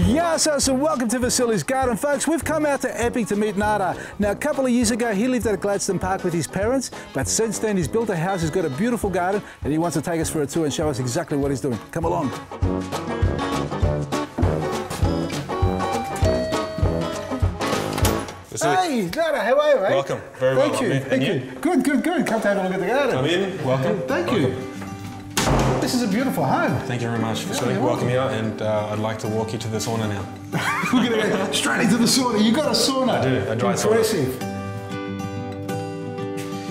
Yes, so welcome to Vasili's garden, folks. We've come out to Epping to meet Nada. Now, a couple of years ago, he lived at Gladstone Park with his parents, but since then, he's built a house, he's got a beautiful garden, and he wants to take us for a tour and show us exactly what he's doing. Come along. Hey, Nada, how are you, mate? Welcome. Very well. Thank you. Thank you. Good. Come to have a look at the garden. Come in. Welcome. Thank you. This is a beautiful home. Thank you very much, Vasili. Welcome here, and I'd like to walk you to the sauna now. We're going to go straight into the sauna. You got a sauna? I do, a dry sauna. Impressive.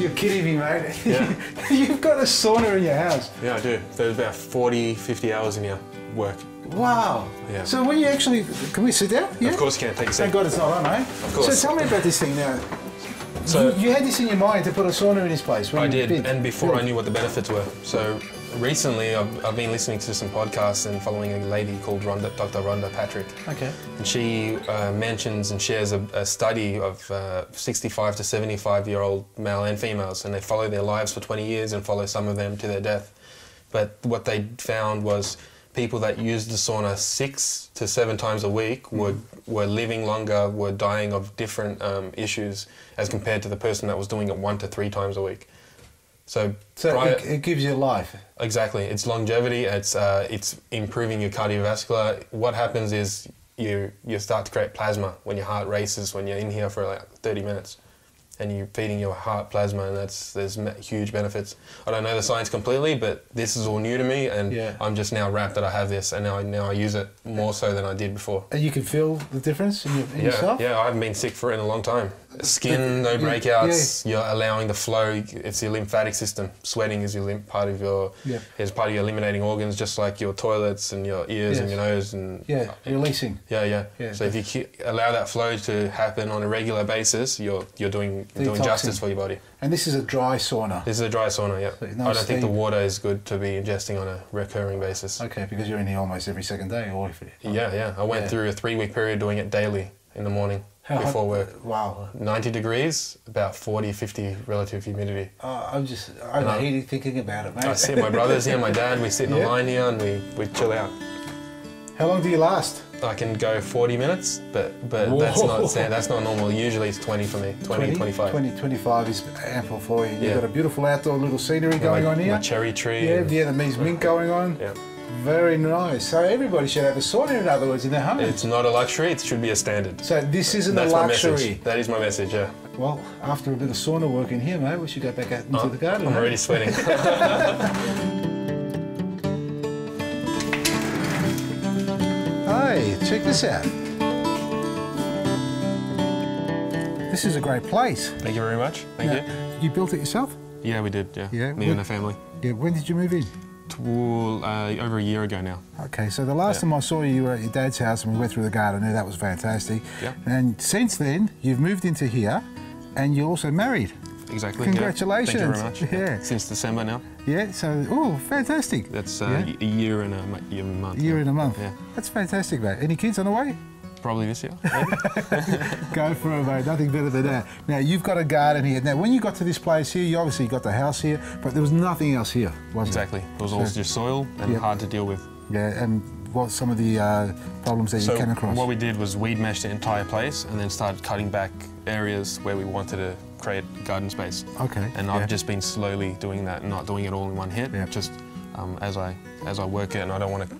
You're kidding me, mate. Yeah. You've got a sauna in your house. Yeah, I do. There's about 40, 50 hours in here, work. Wow. Yeah. So when you actually, can we sit down? Yeah? Of course you can, take a seat. Thank God it's not on, mate. Of course. So tell me about this thing now. So you had this in your mind to put a sauna in this place? I did, and before I knew what the benefits were. So recently I've been listening to some podcasts and following a lady called Dr. Rhonda Patrick. Okay. And she mentions and shares a study of 65 to 75-year-old male and females, and they follow their lives for 20 years and follow some of them to their death. But what they found was people that used the sauna 6 to 7 times a week were living longer, were dying of different issues as compared to the person that was doing it 1 to 3 times a week. So it gives you life. Exactly. It's longevity. It's improving your cardiovascular. What happens is you start to create plasma when your heart races when you're in here for like 30 minutes. And you're feeding your heart plasma, and there's huge benefits. I don't know the science completely, but this is all new to me, and I'm just now wrapped that I have this, and now I use it more so than I did before. And you can feel the difference in yourself? Yeah, I haven't been sick for in a long time. Skin, no breakouts, you're allowing the flow, it's your lymphatic system. Sweating is your part of your eliminating organs, just like your toilets and your ears and your nose. And releasing. Yeah. So if you allow that flow to happen on a regular basis, you're doing justice for your body. And this is a dry sauna? This is a dry sauna, yeah. So I don't think the water is good to be ingesting on a recurring basis. Okay, because you're in here almost every second day? Or yeah. I went through a 3-week period doing it daily in the morning before work. Wow. 90 degrees, about 40, 50 relative humidity. I'm overheating thinking about it, mate. I sit my brothers here, my dad, we sit in a line here and we chill out. How long do you last? I can go 40 minutes, but that's not normal. Usually it's 20 for me, 20, 25. 25 is ample for you. You've got a beautiful outdoor little scenery going on here. My cherry tree. Yeah, Vietnamese mint going on. Yeah. Very nice. So everybody should have a sauna, in other words, in their home. It's not a luxury, it should be a standard. So this isn't a luxury? That is my message, yeah. Well, after a bit of sauna work in here, mate, we should go back out into the garden. I'm already sweating. Hey, check this out. This is a great place. Thank you very much. Thank you. You built it yourself? Yeah, we did, yeah. Me and the family. Yeah, when did you move in? Over a year ago now. Okay, so the last time I saw you were at your dad's house and we went through the garden there. That was fantastic. Yeah. And since then, you've moved into here and you're also married. Exactly. Congratulations. Yeah. Thank you very much. Yeah. Since December now. Yeah, so, fantastic. That's a year and a month. Year and a month. Yeah. That's fantastic, mate. Any kids on the way? Probably this year. Go for it, mate. Nothing better than that. Now, you've got a garden here. Now, when you got to this place here, you obviously got the house here, but there was nothing else here, wasn't it? Exactly. It was all just soil and hard to deal with. Yeah, and what's some of the problems that you came across? What we did was weed meshed the entire place and then started cutting back areas where we wanted to create garden space. Okay. And I've just been slowly doing that, not doing it all in one hit, just as I work it, and I don't want to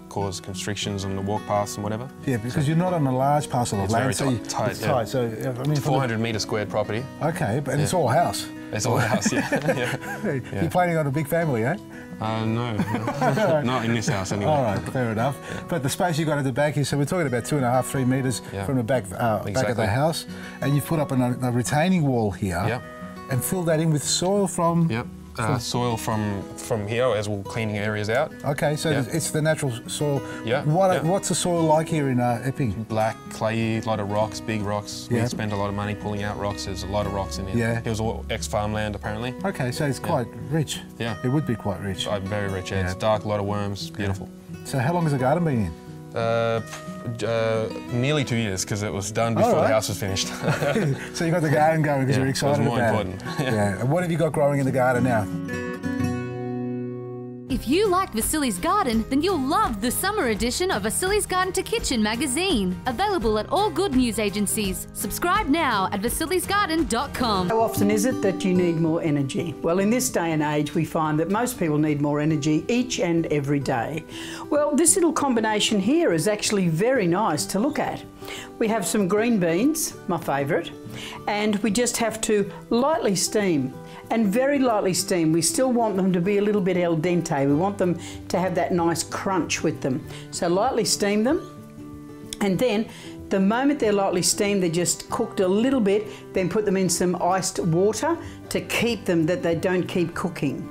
cause constrictions on the walk paths and whatever. Yeah, because you're not on a large parcel of land. It's very tight. It's tight. So I mean, 400 metre squared property. Okay, but it's all house. It's all house, yeah. You're planning on a big family, eh? No, not in this house anyway. All right, fair enough. Yeah. But the space you got at the back here, so we're talking about 2.5, 3 metres from the back of the house, and you've put up a retaining wall here, and filled that in with soil from. Soil from here as we're cleaning areas out. Okay, so it's the natural soil. Yeah. What's the soil like here in Epping? Black, clayey, a lot of rocks, big rocks. We spend a lot of money pulling out rocks. There's a lot of rocks in here. Yeah. It was all ex-farmland apparently. Okay, so it's quite rich. Yeah. It would be quite rich. Very rich, yeah. It's dark, a lot of worms, beautiful. So how long has the garden been in? Nearly 2 years, because it was done before the house was finished. So you got the garden going because you're excited about it. It was more important. Yeah. And what have you got growing in the garden now? If you like Vasili's Garden, then you'll love the summer edition of Vasili's Garden to Kitchen magazine, available at all good news agencies. Subscribe now at vasilisgarden.com. How often is it that you need more energy? Well, in this day and age, we find that most people need more energy each and every day. Well, this little combination here is actually very nice to look at. We have some green beans, my favourite, and we just have to lightly steam. And very lightly steam. We still want them to be a little bit al dente. We want them to have that nice crunch with them. So lightly steam them, and then the moment they're lightly steamed, they're just cooked a little bit, then put them in some iced water to keep them, that they don't keep cooking.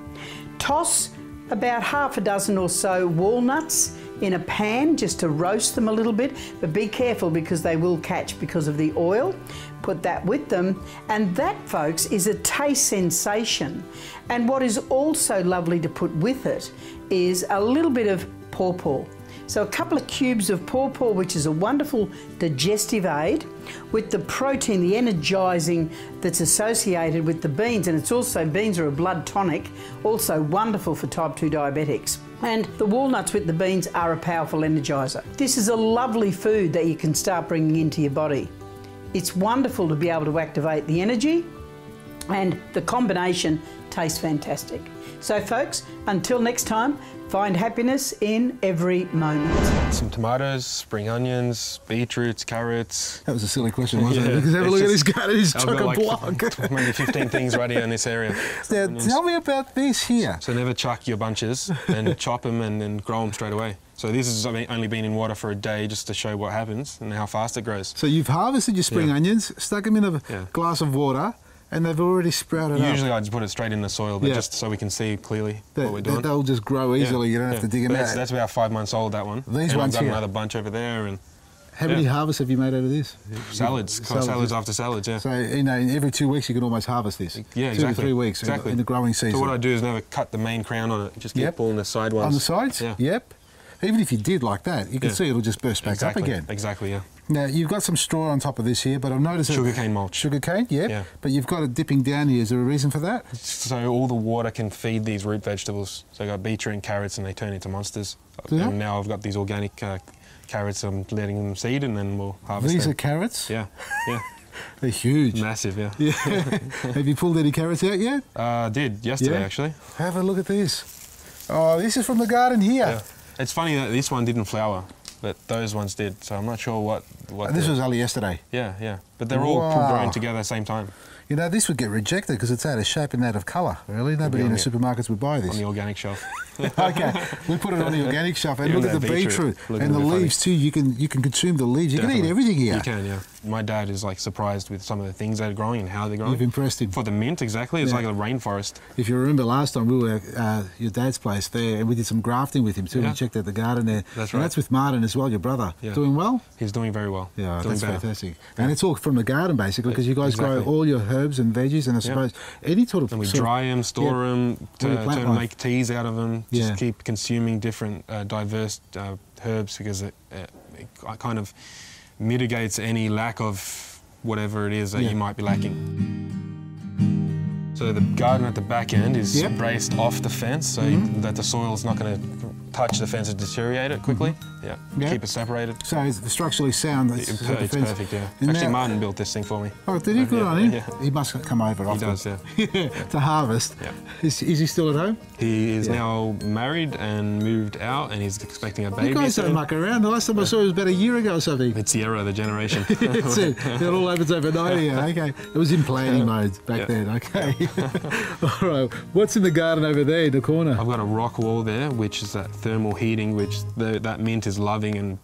Toss about half a dozen or so walnuts in a pan just to roast them a little bit, but be careful because they will catch because of the oil. Put that with them, and that, folks, is a taste sensation. And what is also lovely to put with it is a little bit of pawpaw. So a couple of cubes of pawpaw, which is a wonderful digestive aid, with the protein, the energising that's associated with the beans, and it's also, beans are a blood tonic, also wonderful for type 2 diabetics. And the walnuts with the beans are a powerful energiser. This is a lovely food that you can start bringing into your body. It's wonderful to be able to activate the energy, and the combination tastes fantastic. So folks, until next time, find happiness in every moment. Some tomatoes, spring onions, beetroots, carrots. That was a silly question, wasn't it? Because have a look at his garden, he's chock-a-block. Maybe 15 things right here in this area. Now, tell me about this here. So never chuck your bunches and chop them and then grow them straight away. So this has only been in water for a day just to show what happens and how fast it grows. So you've harvested your spring onions, stuck them in a glass of water, and they've already sprouted up. Usually I just put it straight in the soil, but just so we can see clearly what we're doing. They'll just grow easily, you don't have to dig them out. That's about 5 months old, that one. These and ones I've got another bunch over there. And how many harvests have you made out of this? Salads after salads, yeah. So, you know, every 2 weeks you can almost harvest this. Yeah, exactly. 2 to 3 weeks in the growing season. So what I do is never cut the main crown on it, just keep pulling the side ones. On the sides? Yeah. Yep. Even if you did like that, you can see it'll just burst back up again. Exactly, yeah. Now, you've got some straw on top of this here, but I've noticed... Sugarcane mulch. Sugarcane, yep. Yeah. But you've got it dipping down here. Is there a reason for that? So all the water can feed these root vegetables. So I've got beetroot and carrots, and they turn into monsters. And now I've got these organic carrots, I'm letting them seed, and then we'll harvest them. These are carrots? Yeah, yeah. They're huge. Massive, yeah. Have you pulled any carrots out yet? I did, yesterday, actually. Have a look at this. Oh, this is from the garden here. Yeah. It's funny that this one didn't flower, but those ones did, so I'm not sure what this was only yesterday? Yeah, yeah. But they're all grown together at the same time. You know, this would get rejected because it's out of shape and out of colour, really. Nobody in the supermarkets would buy this. On the organic shelf. Okay, we put it on the organic shelf, and look at the beetroot and the leaves too. You can consume the leaves. You can eat everything here. You can, yeah. My dad is like surprised with some of the things that are growing and how they're growing. You've impressed him. For the mint, exactly. It's like a rainforest. If you remember last time we were at your dad's place there, and we did some grafting with him too. We checked out the garden there. That's right. And that's with Martin as well, your brother. Yeah. Doing well? He's doing very well. Yeah, that's fantastic. And it's all from the garden basically, because you guys grow all your herbs and veggies, and I suppose any sort of... And we dry them, store them, to make teas out of them. Just keep consuming different diverse herbs, because it kind of mitigates any lack of whatever it is that you might be lacking. So the garden at the back end is braced off the fence, so that the soil's not going to touch the fence and deteriorate it quickly. Keep it separated. So it's structurally sound. It's perfect, yeah. Actually, Martin built this thing for me. Oh, did he? Good on him. He must come over often. He does, yeah. To harvest. Yeah. Is he still at home? He is now married and moved out, and he's expecting a baby. You guys don't muck around. The last time I saw it was about a year ago or something. It's the era of the generation. That's it. It all happens overnight here. Okay. It was in planning mode back then. Okay. All right. What's in the garden over there in the corner? I've got a rock wall there, which is that thermal heating, which that mint is loving, and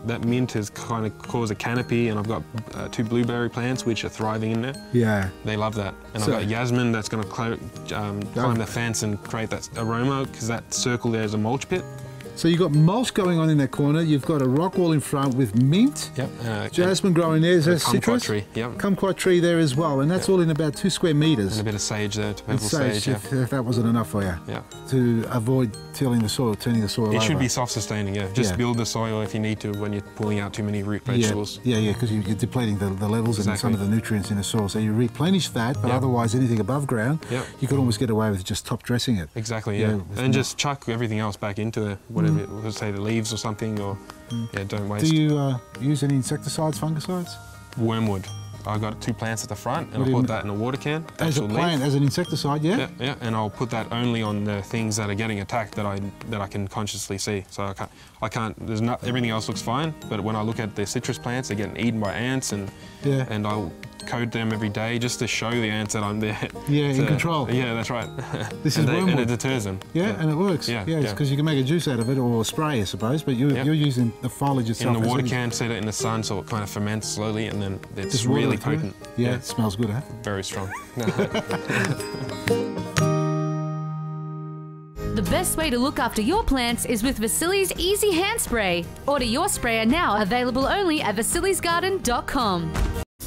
that mint has kind of caused a canopy, and I've got 2 blueberry plants which are thriving in there. Yeah. They love that. And I've got Yasmin that's going to climb the fence and create that aroma, because that circle there is a mulch pit. So you've got mulch going on in that corner. You've got a rock wall in front with mint. Yep. Jasmine growing there. Is that citrus? Kumquat tree. Yep. Kumquat tree there as well, and that's all in about 2 square metres. And a bit of sage there, purple sage. If that wasn't enough for you. Yeah. To avoid tilling the soil, turning the soil over. It should be self-sustaining. Yeah. Just build the soil if you need to when you're pulling out too many root vegetables. Yeah, because you're depleting the levels and some of the nutrients in the soil. So you replenish that, but otherwise anything above ground, you could almost get away with just top dressing it. Exactly. Yeah. And just chuck everything else back into there. Whatever, let's say the leaves or something, or don't waste. Do you use any insecticides, fungicides? Wormwood. I got 2 plants at the front, and I'll put that in a water can. As a plant, as an insecticide, yeah? Yeah, and I'll put that only on the things that are getting attacked that I can consciously see. So I can't. Everything else looks fine, but when I look at the citrus plants, they're getting eaten by ants, and I'll code them every day just to show the ants that I'm there. Yeah, in control. Yeah, that's right. This is Wormwood. And it deters them. Yeah, and it works. Yeah, because you can make a juice out of it or a spray, I suppose, but you're using the foliage itself. In the water can, set it in the sun so it kind of ferments slowly, and then it's just really potent. Yeah, it smells good, huh? Very strong. The best way to look after your plants is with Vasili's Easy Hand Spray. Order your sprayer now, available only at vasilisgarden.com.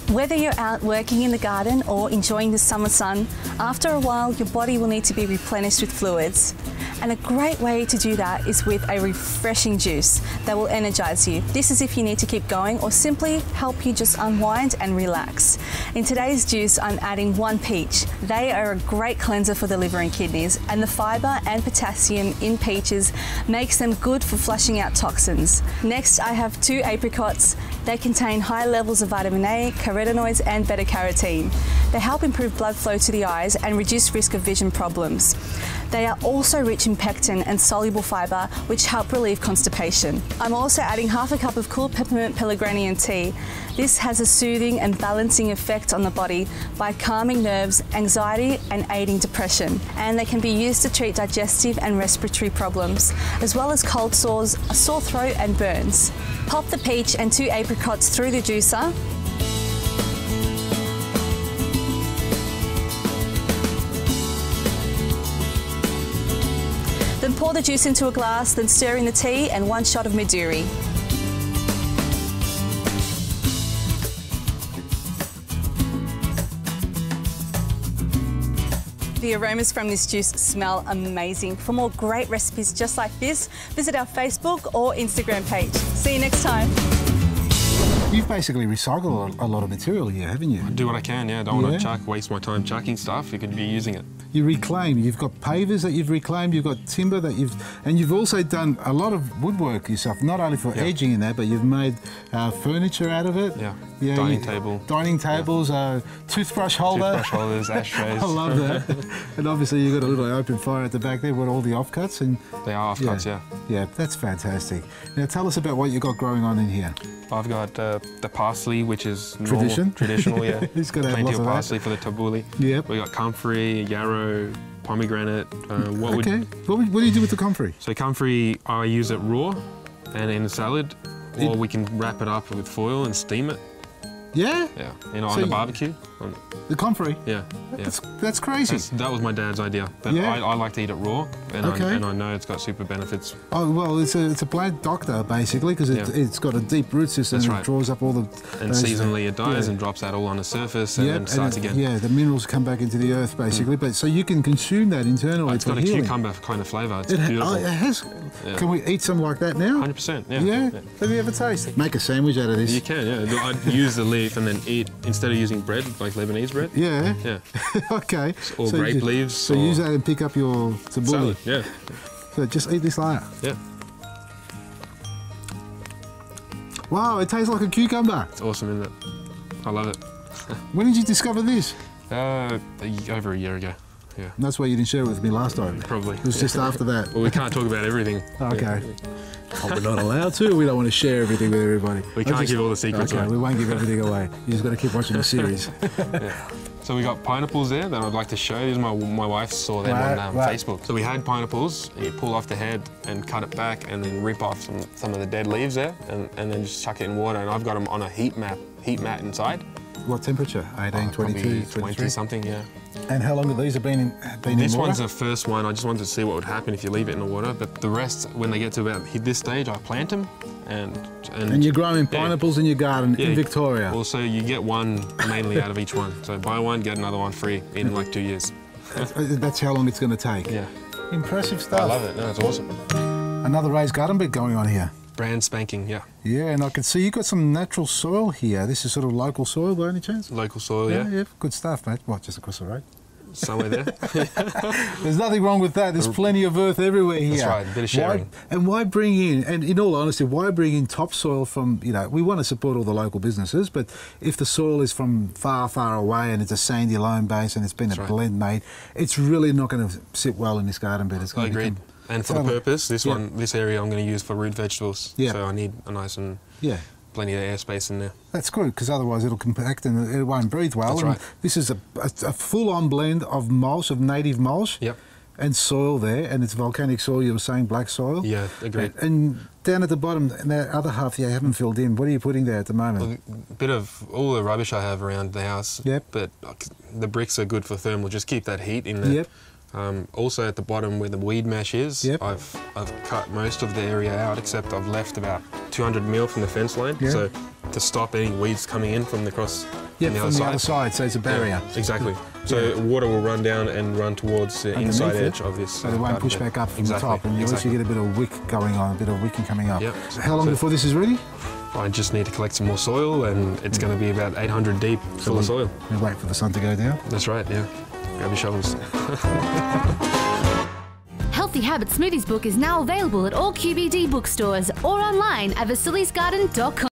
Whether you're out working in the garden or enjoying the summer sun, after a while your body will need to be replenished with fluids. And a great way to do that is with a refreshing juice that will energise you. This is if you need to keep going or simply help you just unwind and relax. In today's juice, I'm adding 1 peach. They are a great cleanser for the liver and kidneys, and the fibre and potassium in peaches makes them good for flushing out toxins. Next, I have 2 apricots. They contain high levels of vitamin A, carotenoids and beta-carotene. They help improve blood flow to the eyes and reduce risk of vision problems. They are also rich in pectin and soluble fibre, which help relieve constipation. I'm also adding half a cup of cool peppermint Pellegrinian tea. This has a soothing and balancing effect on the body by calming nerves, anxiety and aiding depression. And they can be used to treat digestive and respiratory problems, as well as cold sores, a sore throat and burns. Pop the peach and 2 apricots through the juicer. Then pour the juice into a glass, then stir in the tea and 1 shot of Midori. The aromas from this juice smell amazing. For more great recipes just like this, visit our Facebook or Instagram page. See you next time. You've basically recycled a lot of material here, haven't you? I do what I can, yeah. I don't want to waste my time chucking stuff. You could be using it. You reclaim. You've got pavers that you've reclaimed. You've got timber that you've also done a lot of woodwork yourself. Not only for edging in that, but you've made furniture out of it. Yeah. Dining tables, toothbrush holder. Toothbrush holders, ashtrays. I love that. And obviously you've got a little open fire at the back there with all the offcuts. And they are offcuts, yeah. Yeah, that's fantastic. Now tell us about what you've got growing on in here. I've got the parsley, which is traditional, yeah. He's got to have plenty lots of of parsley for the tabbouleh. Yep. We got comfrey, yarrow, pomegranate. What do you do with the comfrey? So comfrey, I use it raw and in a salad, or we can wrap it up with foil and steam it. Yeah? Yeah, on the barbecue. The comfrey? Yeah. That's crazy. That was my dad's idea, but I like to eat it raw, and I know it's got super benefits. Oh, well, it's a plant doctor, basically, because it's got a deep root system and it draws up all the... And seasonally it dies and drops that all on the surface and then starts again. Yeah, the minerals come back into the earth, basically, but so you can consume that internally. It's got a cucumber kind of flavour. It's beautiful. It has. Yeah. Can we eat something like that now? 100%, yeah. Have you ever tasted? Make a sandwich out of this. You can, yeah. I'd use the leaf and then eat, instead of using bread, like Lebanese bread. Yeah. Yeah. Okay. Or so grape leaves. So use that and pick up your tabbouleh. Salad, yeah. So just eat this layer. Yeah. Wow, it tastes like a cucumber. It's awesome, isn't it? I love it. When did you discover this? Over a year ago. Yeah. And that's why you didn't share it with me last time. Probably. It was just after that. Well, we can't talk about everything. Okay. Oh, we're not allowed to. We don't want to share everything with everybody. We can't give all the secrets away. We won't give everything away. You just got to keep watching the series. Yeah. So we got pineapples there that I'd like to show. These my wife saw them on Facebook. So we had pineapples, and you pull off the head and cut it back, and then rip off some of the dead leaves there, and then just chuck it in water. And I've got them on a heat mat inside. What temperature? 18, 22, 20 something, yeah. And how long have these been in water? This one's the first one. I just wanted to see what would happen if you leave it in the water. But the rest, when they get to about this stage, I plant them. And you're growing pineapples in your garden in Victoria? Also, you get one mainly out of each one. So buy one, get another one free in like 2 years. That's how long it's going to take? Yeah. Impressive stuff. I love it. No, it's awesome. Another raised garden bed going on here. Brand spanking, yeah. Yeah, and I can see you've got some natural soil here. This is sort of local soil by any chance? Local soil, yeah. Yeah, good stuff, mate. What, just across the road? Somewhere there. There's nothing wrong with that. There's plenty of earth everywhere here. That's right, a bit of sharing. Why bring in, and in all honesty, why bring in topsoil from, you know, we want to support all the local businesses, but if the soil is from far, far away and it's a sandy loam base and it's been a blend made, it's really not going to sit well in this garden bed. It's I agree. And for the purpose, this area I'm going to use for root vegetables. Yeah. So I need a nice and plenty of airspace in there. That's good, because otherwise it'll compact and it won't breathe well. That's right. This is a full-on blend of mulch, of native mulch, and soil there, and it's volcanic soil. You were saying black soil. Yeah, agreed. And down at the bottom, and the other half you haven't filled in. What are you putting there at the moment? Well, a bit of all the rubbish I have around the house. Yep. But the bricks are good for thermal. Just keep that heat in there. Yep. Also at the bottom where the weed mesh is, I've cut most of the area out, except I've left about 200 mil from the fence line, so to stop any weeds coming in from across the other side, so it's a barrier. Yeah, exactly. So water will run down and run towards the inside edge of this. So it won't push back up from the top, and you also get a bit of wick going on, a bit of wicking coming up. Yep. So how long before this is ready? I just need to collect some more soil, and it's going to be about 800 deep full of soil. We wait for the sun to go down? That's right, yeah. Grab your shovels. Healthy Habits Smoothies book is now available at all QBD bookstores or online at vasilisgarden.com.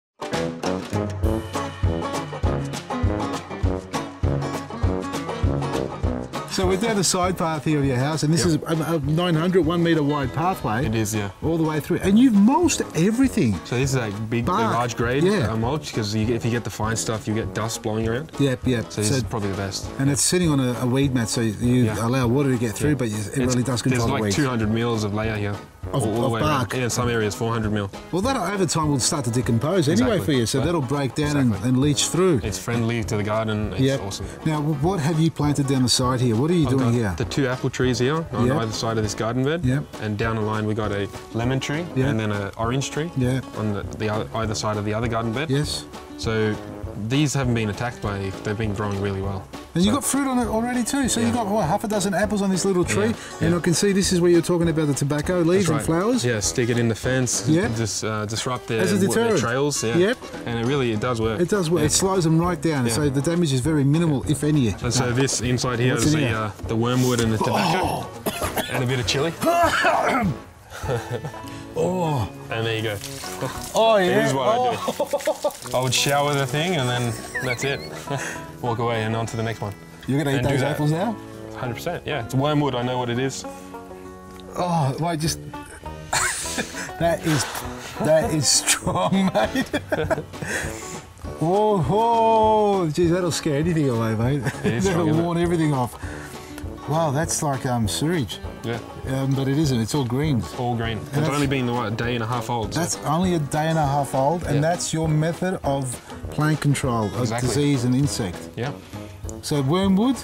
So we're down the side path here of your house, and this is a 900, 1 metre wide pathway. It is, yeah. All the way through. And you've mulched everything. So this is a big, large grade mulch, because if you get the fine stuff, you get dust blowing around. Yep. So this is probably the best. And it's sitting on a weed mat, so you allow water to get through, but it really does control the weeds. There's like 200 mils of layer here. Of bark. Yeah, in some areas 400 mil. Well, that over time will start to decompose anyway for you, so that'll break down and leach through. It's friendly to the garden. It's awesome. Now, what have you planted down the side here? What are you doing here? The 2 apple trees here on either side of this garden bed. Yep. And down the line we got a lemon tree and then an orange tree on the either side of the other garden bed. Yes. So these haven't been attacked they've been growing really well. And you've got fruit on it already too, so you've got, what, half a dozen apples on this little tree, and I can see this is where you're talking about the tobacco leaves and flowers. Yeah, stick it in the fence, just disrupt their trails, and it does work. It does work, it slows them right down, so the damage is very minimal, if any. And so this inside here is the wormwood and the tobacco, and a bit of chilli. And there you go. Here's what I do. I would shower the thing and then that's it. Walk away and on to the next one. You're going to eat those apples now? 100%, yeah. It's wormwood, I know what it is. Oh, well, just... that is strong, mate. Oh, geez, that'll scare anything away, mate. That'll warn everything off. Wow, that's like sewage. Yeah. But it isn't, it's all green. It's all green. It's only been a day and a half old. That's only a day and a half old, and that's your method of plant control, of disease and insect. Yeah. So wormwood?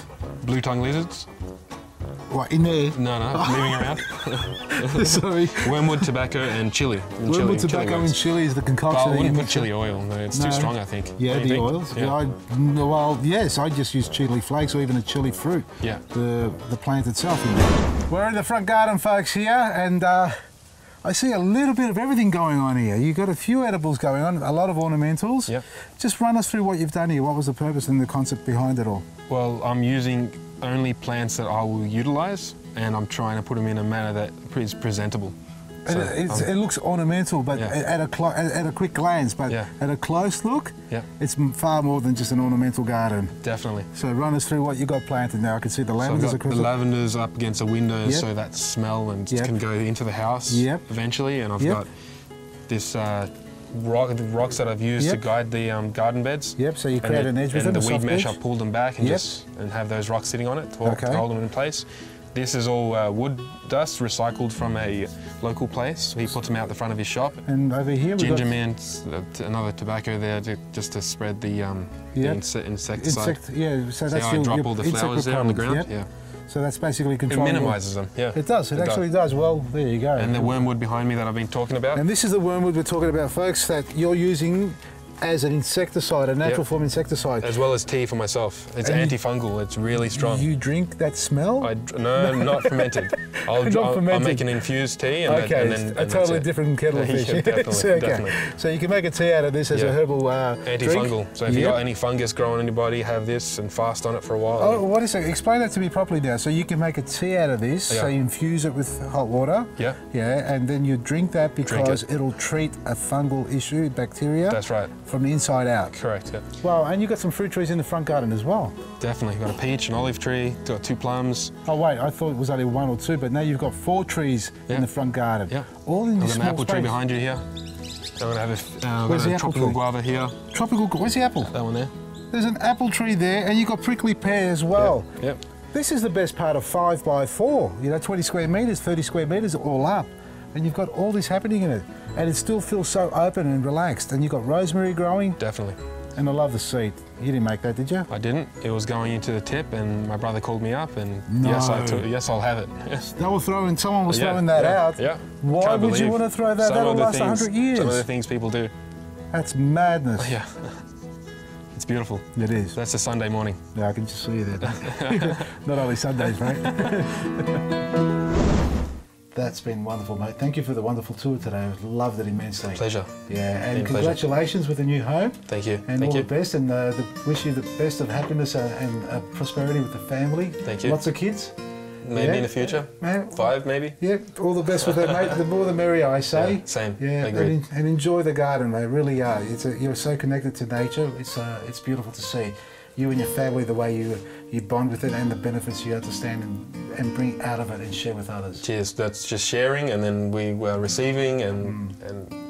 Blue tongue lizards. What, in there? No, moving around. Sorry. Wormwood, tobacco and chili. Wormwood, tobacco and chili is the concoction. But I wouldn't put chili oil, no, it's too strong, I think. Yeah, the oils? Yeah. Well, yes, I just use chili flakes or even a chili fruit. Yeah. The plant itself. We're in the front garden, folks, here, and I see a little bit of everything going on here. You've got a few edibles going on, a lot of ornamentals. Yep. Just run us through what you've done here. What was the purpose and the concept behind it all? Well, I'm using only plants that I will utilise, and I'm trying to put them in a manner that is presentable. So, it looks ornamental, but at a quick glance, but at a close look, it's far more than just an ornamental garden. Definitely. So run us through what you got planted now. I can see the lavenders across. The lavenders up against the windows, so that smell and can go into the house eventually. And I've got this rocks that I've used to guide the garden beds. Yep. So you create an edge with them. And the weed mesh, I pulled them back and have those rocks sitting on it to hold them in place. This is all wood dust recycled from a local place. He puts them out the front of his shop. And over here we've got... Ginger mint, another tobacco there just to spread the insecticide. Yeah, so that's I drop all the flowers there on the ground. Yep. Yeah. So that's basically controlling... It minimises them, yeah. It does, it actually does. Well, there you go. And the wormwood behind me that I've been talking about. And this is the wormwood we're talking about, folks, that you're using as an insecticide, a natural form insecticide. As well as tea for myself. It's antifungal, it's really strong. You drink that smell? No, not fermented. I'll make an infused tea and then a totally different kettle of fish. Yeah, definitely. So you can make a tea out of this as a herbal antifungal. drink. So if you've got any fungus growing in your body, have this and fast on it for a while. Oh, what is it? Explain that to me properly now. So you can make a tea out of this, so you infuse it with hot water. Yeah. Yeah, and then you drink that because it'll treat a fungal issue, bacteria. That's right. From the inside out. Correct, yeah. Wow, and you've got some fruit trees in the front garden as well. Definitely. Got a peach, an olive tree, got 2 plums. Oh wait, I thought it was only 1 or 2, but now you've got 4 trees in the front garden. Yeah. All in this small an apple space. tree behind you here. I'm going to have Where's the tropical guava here. Tropical, where's the apple? That one there. There's an apple tree there, and you've got prickly pear as well. Yep. This is the best part of 5 by 4. You know, 20 square metres, 30 square metres, all up. And you've got all this happening in it. And it still feels so open and relaxed. And you've got rosemary growing. Definitely. And I love the seed. You didn't make that, did you? I didn't. It was going into the tip, and my brother called me up, and yes, I'll have it. They were throwing, someone was throwing that out. Yeah. Why would you want to throw that? That'll last 100 years. Some of the things people do. That's madness. Yeah. It's beautiful. It is. That's a Sunday morning. Yeah, I can just see you there. Not only Sundays, mate. That's been wonderful, mate. Thank you for the wonderful tour today. I loved it immensely. Pleasure. Yeah, and congratulations with the new home. Thank you. And all the best, and wish you the best of happiness and prosperity with the family. Thank you. Lots of kids. Maybe in the future. 5, maybe. Yeah, all the best with that, mate. The more the merrier, I say. Yeah, same. Yeah, and enjoy the garden, mate. Really are. You're so connected to nature. It's beautiful to see. You and your family, the way you bond with it, and the benefits you understand and bring out of it and share with others. Cheers. That's just sharing, and then we were receiving, and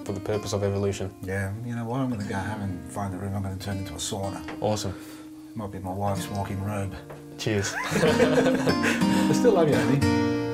for the purpose of evolution. Yeah. You know what? I'm going to go home and find the room. I'm going to turn into a sauna. Awesome. Might be my wife's walking robe. Cheers. I still love you, Andy.